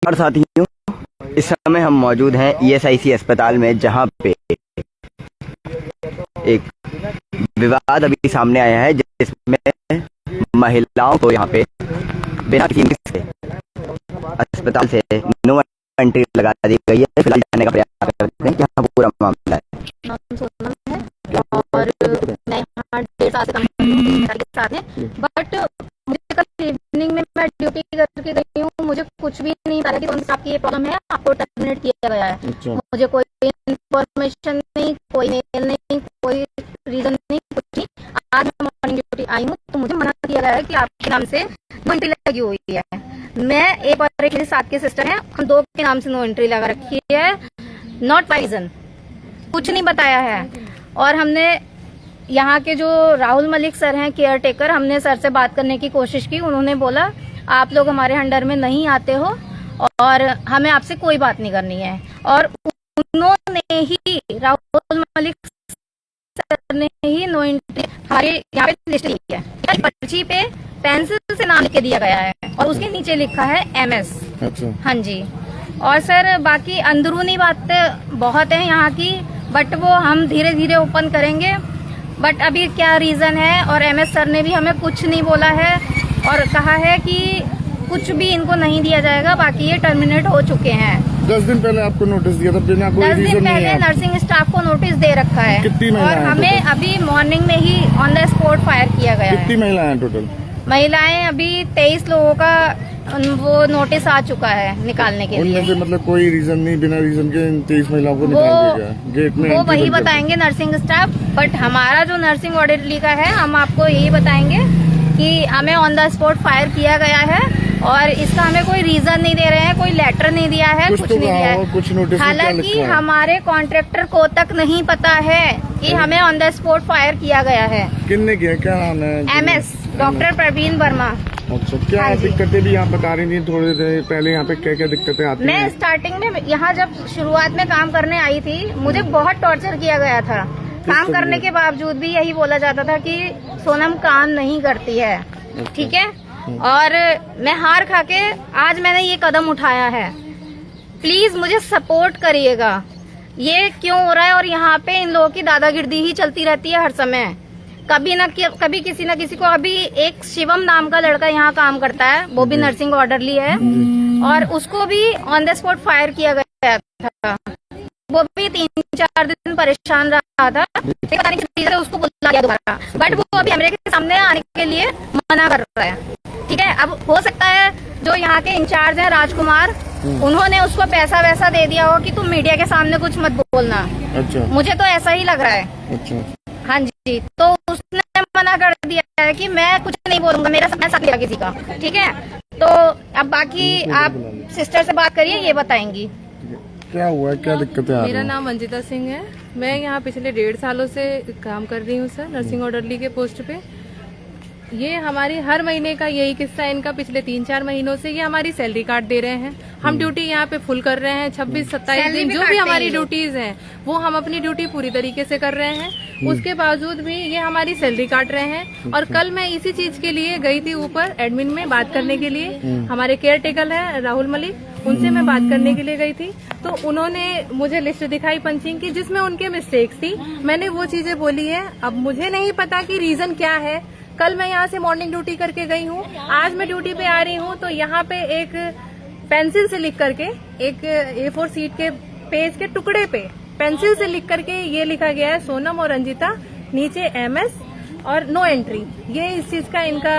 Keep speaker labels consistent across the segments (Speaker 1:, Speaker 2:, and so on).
Speaker 1: और साथियों, इस समय हम मौजूद हैं ईएसआईसी अस्पताल में, जहां पे एक विवाद अभी सामने आया है, जिसमें महिलाओं को यहां पे बिना किसी से अस्पताल से नो एंट्री लगा दी गई है। फिलहाल जाने का प्रयास करते हैं कि यहाँ पूरा मामला है।
Speaker 2: और मैं यहाँ 1.5 साल से काम के साथ है, बट मुझे कल इवनिंग में मैं ड्यूटी करके गई हूँ, मुझे कुछ भी नहीं पता कि कौन सा आपकी ये प्रॉब्लम है, आपको टर्मिनेट किया गया है। मुझे कोई इन्फॉर्मेशन नहीं, कोई मेल नहीं, कोई रीजन नहीं, कुछ नहीं। आज मैं मॉर्निंग ड्यूटी आई हूँ तो मुझे मना किया गया है कि आपके नाम से नो एंट्री लगी हुई है। मैं एक और एक मेरे साथ के सिस्टर हैं, हम 2 के नाम से नो एंट्री लगा रखी है। नॉट रीजन, कुछ नहीं बताया है। और हमने यहाँ के जो राहुल मलिक सर हैं, केयर टेकर, हमने सर से बात करने की कोशिश की। उन्होंने बोला आप लोग हमारे अंडर में नहीं आते हो और हमें आपसे कोई बात नहीं करनी है। और उन्होंने ही, राहुल मलिक सर ने ही नो एंट्री हमारे यहाँ पे लिस्ट ली है। पर्ची पे पेंसिल से नाम लिख के दिया गया है और उसके नीचे लिखा है MS। अच्छा। हाँ जी। और सर बाकी अंदरूनी बातें बहुत है यहाँ की, बट वो हम धीरे धीरे ओपन करेंगे। बट अभी क्या रीजन है, और MS सर ने भी हमें कुछ नहीं बोला है और कहा है कि कुछ भी इनको नहीं दिया जाएगा, बाकी ये टर्मिनेट हो चुके हैं।
Speaker 3: 10 दिन पहले आपको नोटिस दिया था, बिना कोई रीजन नहीं है।
Speaker 2: 10 दिन पहले नर्सिंग स्टाफ को नोटिस दे रखा है।
Speaker 3: कितनी महिलाएं
Speaker 2: और हमें अभी मॉर्निंग में ही ऑन द स्पॉट फायर किया गया है।
Speaker 3: कितनी महिलाएं हैं टोटल?
Speaker 2: महिलाएं अभी 23 लोगों का वो नोटिस आ चुका है निकालने के लिए।
Speaker 3: उनमें से मतलब कोई रीजन नहीं, बिना रीजन के 23 महिलाओं को निकाल दिया गया गेट में।
Speaker 2: वो वही बताएंगे नर्सिंग स्टाफ, बट हमारा जो नर्सिंग ऑर्डरली का है, हम आपको यही बताएंगे कि हमें ऑन द स्पॉट फायर किया गया है और इसका हमें कोई रीजन नहीं दे रहे हैं, कोई लेटर नहीं दिया है, कुछ नहीं दिया है।
Speaker 3: कुछ नोटिस
Speaker 2: हालांकि हमारे कॉन्ट्रैक्टर को तक नहीं पता है कि हमें ऑन द स्पॉट फायर किया गया है।
Speaker 3: किसने किया, क्या नाम है?
Speaker 2: MS doctor Praveen Verma.
Speaker 3: अच्छा, क्या दिक्कतें भी यहाँ बता रही थी थोड़ी देर पहले? यहाँ पे क्या क्या दिक्कतें आती हैं?
Speaker 2: मैं स्टार्टिंग में यहाँ जब शुरुआत में काम करने आई थी, मुझे बहुत टॉर्चर किया गया था। काम करने के बावजूद भी यही बोला जाता था कि सोनम काम नहीं करती है। ठीक है। और मैं हार खा के आज मैंने ये कदम उठाया है। प्लीज मुझे सपोर्ट करिएगा। ये क्यों हो रहा है? और यहाँ पे इन लोगों की दादागिरी ही चलती रहती है हर समय। कभी किसी न किसी को, अभी एक शिवम नाम का लड़का यहाँ काम करता है, वो भी नर्सिंग ऑर्डरली है, और उसको भी ऑन द स्पॉट फायर किया गया था। वो भी 3-4 दिन परेशान रहा था, पता नहीं किस चीज़ से उसको बुला लिया दोबारा, बट वो अभी हमरे के सामने आने के लिए मना कर रहा है। ठीक है। अब हो सकता है जो यहाँ के इंचार्ज हैं राजकुमार, उन्होंने उसको पैसा वैसा दे दिया हो कि तुम मीडिया के सामने कुछ मत बोलना। अच्छा। मुझे तो ऐसा ही लग रहा है। अच्छा। हाँ जी। तो उसने मना कर दिया है कि मैं कुछ नहीं बोलूंगा, मेरा मैं साथ लिया किसी का। ठीक है। तो अब बाकी आप सिस्टर से बात करिए, ये बताएंगी
Speaker 3: क्या हुआ, क्या दिक्कतें आ रही हैं।
Speaker 4: मेरा नाम मंजिता सिंह है। मैं यहाँ पिछले 1.5 सालों से काम कर रही हूँ सर, नर्सिंग ऑर्डरली के पोस्ट पे। ये हमारी हर महीने का यही किस्सा है इनका। पिछले 3-4 महीनों से ये हमारी सैलरी काट दे रहे हैं। हम ड्यूटी यहाँ पे फुल कर रहे हैं, 26-27 दिन जो भी हमारी ड्यूटीज हैं वो हम अपनी ड्यूटी पूरी तरीके से कर रहे हैं। उसके बावजूद भी ये हमारी सैलरी काट रहे हैं। और कल मैं इसी चीज के लिए गई थी ऊपर एडमिन में बात करने के लिए। हमारे केयर टेकर है राहुल मलिक, उनसे मैं बात करने के लिए गई थी। तो उन्होंने मुझे लिस्ट दिखाई पंचिंग की, जिसमें उनके मिस्टेक्स थी। मैंने वो चीजें बोली है। अब मुझे नहीं पता कि रीजन क्या है। कल मैं यहाँ से मॉर्निंग ड्यूटी करके गई हूँ, आज मैं ड्यूटी पे आ रही हूँ तो यहाँ पे एक पेंसिल से लिख करके, एक A4 शीट के पेज के टुकड़े पे पेंसिल से लिख करके ये लिखा गया है सोनम और रंजिता, नीचे MS और नो एंट्री। ये इस चीज का इनका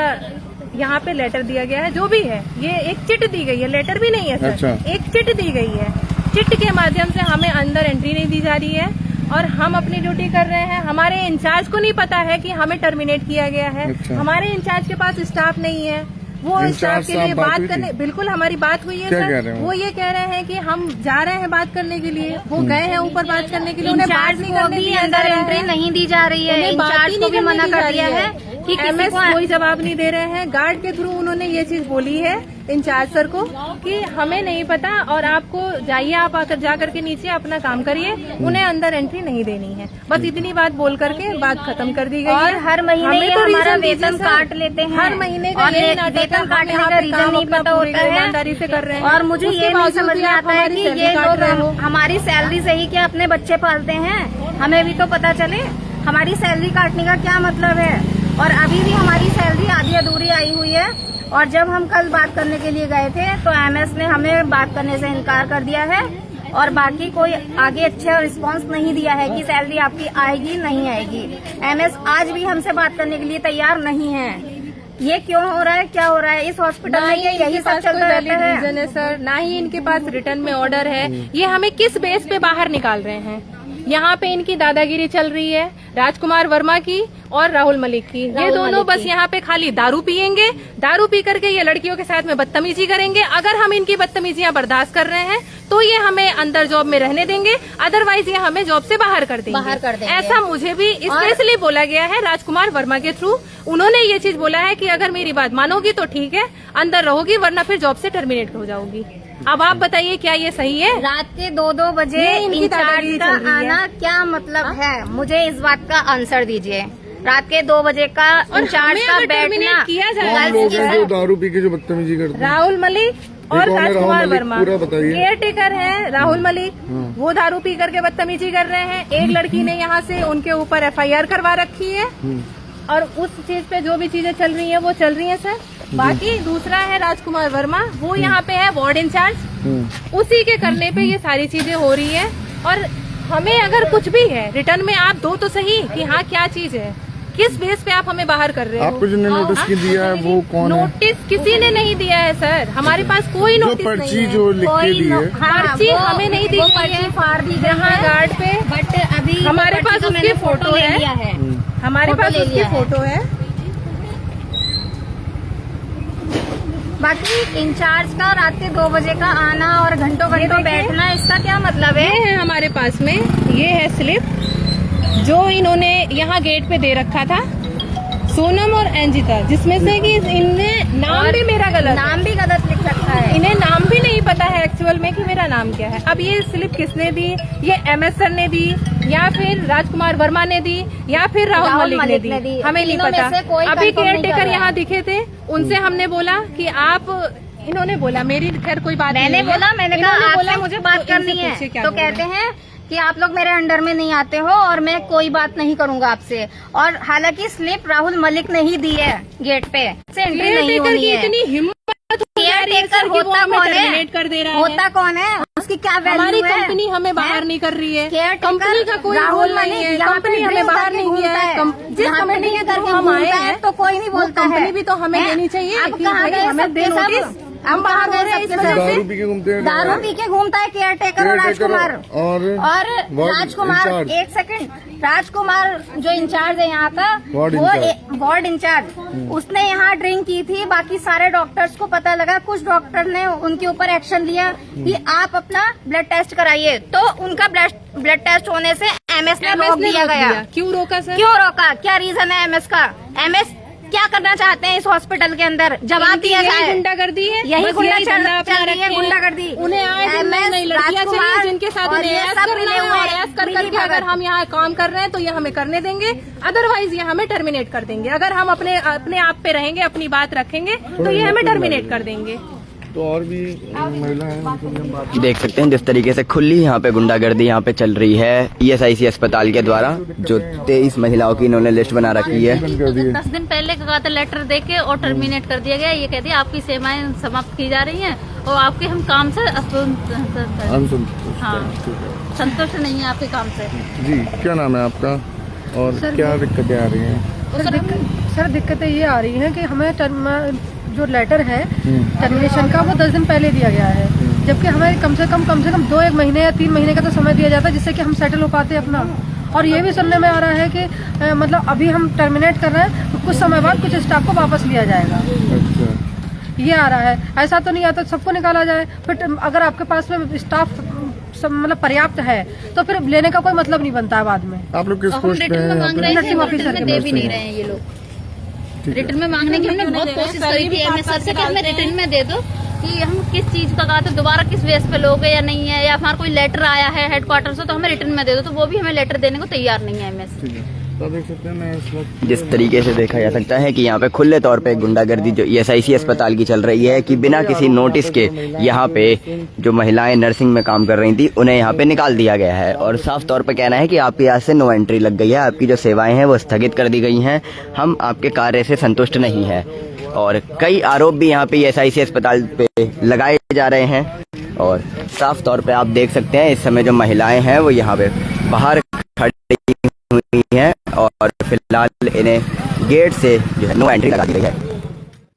Speaker 4: यहाँ पे लेटर दिया गया है। जो भी है, ये एक चिट दी गई है, लेटर भी नहीं है सर। अच्छा। एक चिट दी गई है। चिट के माध्यम से हमें अंदर एंट्री नहीं दी जा रही है और हम अपनी ड्यूटी कर रहे हैं। हमारे इंचार्ज को नहीं पता है कि हमें टर्मिनेट किया गया है। अच्छा। हमारे इंचार्ज के पास स्टाफ नहीं है, वो स्टाफ के लिए बात करने, बिल्कुल हमारी बात हुई है सर। वो ये कह रहे हैं कि हम जा रहे हैं बात करने के लिए, वो गए हैं ऊपर बात करने के लिए। उन्हें बात नहीं करने की,
Speaker 2: अंदर एंट्री नहीं दी जा रही है। इंचार्ज को भी मना कर दिया है कि किसी
Speaker 4: एमएस
Speaker 2: को
Speaker 4: कोई जवाब नहीं दे रहे हैं। गार्ड के थ्रू उन्होंने ये चीज बोली है इंचार्ज सर को कि हमें नहीं पता और आपको जाइए, आप आकर जाकर के नीचे अपना काम करिए, उन्हें अंदर एंट्री नहीं देनी है। बस इतनी बात बोल करके बात खत्म कर दी गई
Speaker 2: और
Speaker 4: है।
Speaker 2: हर महीने
Speaker 4: हमें
Speaker 2: ये
Speaker 4: तो
Speaker 2: हमारा
Speaker 4: reason दीजिए
Speaker 2: वेतन
Speaker 4: सर।
Speaker 2: काट लेते हैं।
Speaker 4: हर महीने का
Speaker 2: और
Speaker 4: ये नाटक है,
Speaker 2: वेतन
Speaker 4: हम
Speaker 2: काटने
Speaker 4: यहाँ
Speaker 2: का
Speaker 4: पे
Speaker 2: रीजन
Speaker 4: काम
Speaker 2: नहीं
Speaker 4: अपना
Speaker 2: पता
Speaker 4: पूरी
Speaker 2: होता है
Speaker 4: ईमानदारी से कर रहे हैं।
Speaker 2: और मुझे
Speaker 4: उसके
Speaker 2: ये नहीं
Speaker 4: बावजूद
Speaker 2: समझ
Speaker 4: भी
Speaker 2: में
Speaker 4: आप
Speaker 2: आता है
Speaker 4: हमारी
Speaker 2: कि
Speaker 4: सैलरी
Speaker 2: ये
Speaker 4: काट
Speaker 2: लोग
Speaker 4: रहे हो।
Speaker 2: हमारी सैलरी से ही क्या अपने बच्चे पालते हैं, हमें भी तो पता चले। हमारी सैलरी काटने का क्या मतलब है। और अभी भी हमारी सैलरी आधी अधूरी आई हुई है। और जब हम कल बात करने के लिए गए थे तो एमएस ने हमें बात करने से इनकार कर दिया है और बाकी कोई आगे अच्छा रिस्पांस नहीं दिया है कि सैलरी आपकी आएगी नहीं आएगी। एमएस आज भी हमसे बात करने के लिए तैयार नहीं है। ये क्यों हो रहा है, क्या हो रहा है इस हॉस्पिटल में, यही सब चलता रहता है।
Speaker 4: रीजन है सर, ना ही इनके पास रिटर्न में ऑर्डर है। ये हमें किस बेस पे बाहर निकाल रहे हैं। यहाँ पे इनकी दादागिरी चल रही है राजकुमार वर्मा की और राहुल मलिक की। ये दोनों बस यहाँ पे खाली दारू पियेंगे, दारू पी करके ये लड़कियों के साथ में बदतमीजी करेंगे। अगर हम इनकी बदतमीजियां बर्दाश्त कर रहे हैं तो ये हमें अंदर जॉब में रहने देंगे, अदरवाइज ये हमें जॉब से बाहर कर देंगे। ऐसा मुझे भी स्पेशली बोला गया है राजकुमार वर्मा के थ्रू। उन्होंने ये चीज बोला है कि अगर मेरी बात मानोगी तो ठीक है, अंदर रहोगी, वरना फिर जॉब से टर्मिनेट हो जाओगी। अब आप बताइए क्या ये सही है?
Speaker 2: रात के 2-2 बजे इंचार्ज का आना क्या मतलब है, मुझे इस बात का आंसर दीजिए। रात के 2 बजे का इंचार्ज का बैठना
Speaker 4: किया
Speaker 3: कौन लोग हैं जो दारू पी के जो बदतमीजी करते हैं?
Speaker 4: राहुल मलिक और
Speaker 3: कौन है
Speaker 4: राजकुमार
Speaker 3: राहुल मलिक?
Speaker 4: वर्मा
Speaker 3: पूरा बताइए।
Speaker 4: केयर टेकर है राहुल मलिक, वो दारू पी करके बदतमीजी कर रहे हैं। एक लड़की ने यहाँ से उनके ऊपर एफआईआर करवा रखी है और उस चीज पे जो भी चीजें चल रही है वो चल रही है सर। बाकी दूसरा है राजकुमार वर्मा, वो यहाँ पे है वार्ड इंचार्ज, उसी के करने पे ये सारी चीजें हो रही है। और हमें अगर कुछ भी है रिटर्न में आप दो तो सही कि हाँ क्या चीज है, किस बेस पे आप हमें बाहर कर रहे हो।
Speaker 3: आपको जिन्हें नोटिस की दिया है वो कौन है?
Speaker 4: नोटिस किसी ने नहीं दिया है सर, हमारे पास कोई
Speaker 3: जो
Speaker 4: नोटिस नहीं
Speaker 3: पर्ची
Speaker 4: है।
Speaker 3: जो लिख के दी है
Speaker 4: पर्ची हमें नहीं दी गई है,
Speaker 2: फाड़ दी गई
Speaker 4: यहाँ
Speaker 2: है।
Speaker 4: गार्ड पे
Speaker 2: बट अभी
Speaker 4: हमारे पास
Speaker 2: तो
Speaker 4: उसकी
Speaker 2: मैंने
Speaker 4: फोटो
Speaker 2: ले
Speaker 4: है।
Speaker 2: लिया है।
Speaker 4: हमारे
Speaker 2: फोटो
Speaker 4: पास
Speaker 2: ले
Speaker 4: उसकी
Speaker 2: लिया है।
Speaker 4: फोटो है।
Speaker 2: बाकी इंचार्ज का रात के 2 बजे का आना और घंटों घंटों बैठना, इसका क्या मतलब है?
Speaker 4: ये है हमारे पास में, ये है स्लिप जो इन्होंने यहाँ गेट पे दे रखा था, सोनम और अंजिता, जिसमें से कि इनने नाम भी मेरा गलत है।
Speaker 2: नाम भी गलत लिख रखा है।
Speaker 4: इन्हें नाम भी नहीं पता है एक्चुअल में कि मेरा नाम क्या है। अब ये स्लिप किसने दी, ये एमएस सर ने दी या फिर राजकुमार वर्मा ने दी या फिर राहुल मलिक ने दी, हमें नहीं
Speaker 2: तीनों में
Speaker 4: पता।
Speaker 2: से कोई
Speaker 4: अभी
Speaker 2: confirm
Speaker 4: केयर
Speaker 2: नहीं कर
Speaker 4: टेकर
Speaker 2: रहा
Speaker 4: यहाँ
Speaker 2: है।
Speaker 4: दिखे थे, उनसे हमने बोला कि आप, इन्होंने बोला, मेरी खैर कोई बात
Speaker 2: मैंने
Speaker 4: नहीं है।
Speaker 2: बोला, मैंने कहा
Speaker 4: इन्होंने बोला,
Speaker 2: आपसे मुझे बात
Speaker 4: तो इनसे
Speaker 2: करनी है,
Speaker 4: पूछिए क्या
Speaker 2: तो
Speaker 4: बोल रहे
Speaker 2: कहते
Speaker 4: हैं।
Speaker 2: हैं कि आप लोग मेरे अंडर में नहीं आते हो और मैं कोई बात नहीं करूंगा आपसे। और हालांकि स्लिप राहुल मलिक ने ही दी है गेट पे, से एंट्री
Speaker 4: केयर
Speaker 2: नहीं
Speaker 4: टेकर
Speaker 2: होनी
Speaker 4: की
Speaker 2: है।
Speaker 4: इतनी हिम्मत
Speaker 2: केयर टेकर होता कौन है?
Speaker 4: टर्मिनेट कर दे रहा है।
Speaker 2: होता कौन है? उसकी क्या वैल्यू
Speaker 4: हमारी
Speaker 2: है?
Speaker 4: कंपनी हमें बाहर
Speaker 2: हैं?
Speaker 4: नहीं कर रही है।
Speaker 2: केयर टेकर
Speaker 4: कंपनी का कोई
Speaker 2: राहुल
Speaker 4: रोल नहीं
Speaker 2: मलिक
Speaker 4: है,
Speaker 2: यहाँ पे
Speaker 4: कंपनी हमें
Speaker 2: ड्रिंक
Speaker 4: बाहर
Speaker 2: करके
Speaker 4: नहीं
Speaker 2: घूमता
Speaker 4: है।
Speaker 2: है।
Speaker 4: जिस
Speaker 2: यहाँ पे
Speaker 4: कंपनी
Speaker 2: ड्रिंक
Speaker 4: के थ्रू
Speaker 2: करके
Speaker 4: हम आए
Speaker 2: घूमता है
Speaker 4: हैं
Speaker 2: तो कोई नहीं
Speaker 4: वो
Speaker 2: बोलता है।
Speaker 4: कंपनी भी तो हमें
Speaker 2: हैं?
Speaker 4: देनी चाहिए
Speaker 2: अब
Speaker 4: कि
Speaker 2: कहाँ
Speaker 4: भाई
Speaker 2: गए
Speaker 4: हमें
Speaker 2: सब
Speaker 4: दे
Speaker 2: के सब?
Speaker 4: नोटिस।
Speaker 2: हम बाहर गए
Speaker 4: इस
Speaker 2: सबके
Speaker 4: वजह
Speaker 2: सब?
Speaker 3: दारू पी के घूमते हैं
Speaker 2: दारू पी के घूमता है केयर टेकर और राजकुमार।
Speaker 3: और वार्ड
Speaker 2: राजकुमार,
Speaker 3: इंचार्ज।
Speaker 2: एक सेकंड, राजकुमार जो इंचार्ज है यहाँ का,
Speaker 3: वार्ड
Speaker 2: वो
Speaker 3: इंचार्ज।
Speaker 2: वार्ड इंचार्ज, उसने यहाँ ड्रिंक की थी। बाकी सारे डॉक्टर्स को पता लगा, कुछ डॉक्टर ने उनके ऊपर एक्शन लिया कि आप अपना ब्लड टेस्ट कराइए, तो उनका ब्लड टेस्ट होने से एमएस ने रोक दिया गया।
Speaker 4: क्यों रोका सर?
Speaker 2: क्यों रोका? क्या रीजन है एमएस का? एमएस क्या करना चाहते हैं इस हॉस्पिटल के अंदर? जवाब दिया जाए।
Speaker 4: गुंडागर्दी है,
Speaker 2: यही
Speaker 4: बस
Speaker 2: गुंडा
Speaker 4: यही
Speaker 2: चल
Speaker 4: धंधा अपना
Speaker 2: रही है,
Speaker 4: रखे हैं।
Speaker 2: गुंडागर्दी।
Speaker 4: उन्हें आए दिन नई नई लड़कियां चाहिए जिनके साथ
Speaker 2: और
Speaker 4: उन्हें
Speaker 2: ये
Speaker 4: ऐश
Speaker 2: सब
Speaker 4: करना
Speaker 2: मिले
Speaker 4: है,
Speaker 2: हुए
Speaker 4: और
Speaker 2: हैं।
Speaker 4: ऐश कर
Speaker 2: मिली
Speaker 4: करके अगर
Speaker 2: भगत।
Speaker 4: हम यहाँ काम कर रहे हैं तो ये हमें करने देंगे, अदरवाइज ये हमें टर्मिनेट कर देंगे। अगर हम अपने आप पे रहेंगे, अपनी बात रखेंगे तो ये हमें टर्मिनेट कर देंगे।
Speaker 3: तो और भी महिला है उनको भी हम बात
Speaker 1: देख सकते हैं जिस तरीके से खुली यहाँ पे गुंडागर्दी यहाँ पे चल रही है ईएसआईसी अस्पताल के द्वारा। जो 23 महिलाओं की इन्होंने लिस्ट बना रखी है।
Speaker 3: बंद कर दिए।
Speaker 5: 10 दिन पहले का था, लेटर देके और टर्मिनेट कर दिया गया। ये कहती है आपकी सेवाएं समाप्त की जा रही हैं और आपके हम काम से
Speaker 3: अनसंतुष्ट।
Speaker 5: हाँ। संतुष्ट नहीं है आपके काम से।
Speaker 3: जी, क्या नाम है आपका और क्या दिक्कतें आ रही हैं?
Speaker 6: सर दिक्कतें ये आ रही हैं कि हमें जो लेटर है टर्मिनेशन का वो 10 दिन पहले दिया गया है, जबकि हमें कम से कम 2-1 महीने या 3 महीने का तो समय दिया जाता है जिससे कि हम सेटल हो पाते अपना। और ये भी सुनने में आ रहा है कि मतलब अभी हम टर्मिनेट कर रहे हैं तो कुछ समय बाद कुछ स्टाफ को वापस लिया जाएगा।
Speaker 3: अच्छा,
Speaker 6: ये आ रहा है। ऐसा तो नहीं आता सबको निकाला जाए, फिर अगर आपके पास में स्टाफ मतलब पर्याप्त है तो फिर लेने का कोई मतलब नहीं बनता है बाद में।
Speaker 3: आप लोग किस
Speaker 5: हम
Speaker 3: पोस्ट पे
Speaker 5: रिटर्न
Speaker 3: हैं
Speaker 5: में
Speaker 3: यहाँ
Speaker 5: मांग
Speaker 3: पे?
Speaker 5: रहे थे,
Speaker 6: नर्सिंग ऑफिसर
Speaker 5: रिटर्न में दे भी नहीं रहे हैं ये लोग। रिटर्न में मांगने की हमने बहुत कोशिश करी थी एमएस सर से कि हमें रिटर्न में दे दो कि हम किस चीज का कहा था, दोबारा किस बेस पे लोगे या नहीं है, या हमारा कोई लेटर आया है हेडक्वार्टर से तो हमें रिटर्न में दे दो, तो वो भी हमें लेटर देने को तैयार नहीं है एमएस।
Speaker 3: तो देख सकते हैं मैं इस वक्त
Speaker 1: जिस तरीके से देखा जा सकता है कि यहाँ पे खुले तौर पे गुंडागर्दी जो ईएसआईसी अस्पताल की चल रही है कि बिना किसी नोटिस के यहाँ पे जो महिलाएं नर्सिंग में काम कर रही थी उन्हें यहाँ पे निकाल दिया गया है और साफ तौर पे कहना है कि आपके यहाँ से नो एंट्री लग गई है, आपकी जो सेवाएं हैं वो स्थगित कर दी गई हैं, हम आपके कार्य से संतुष्ट नहीं है। और कई आरोप भी यहाँ पे ईएसआईसी अस्पताल पे लगाए जा रहे हैं और साफ तौर पे आप देख सकते हैं इस समय जो महिलाएं हैं वो यहाँ पे बाहर खड़ी हुई हैं और फिलहाल इन्हें गेट से जो है नो एंट्री लगा दी गई है।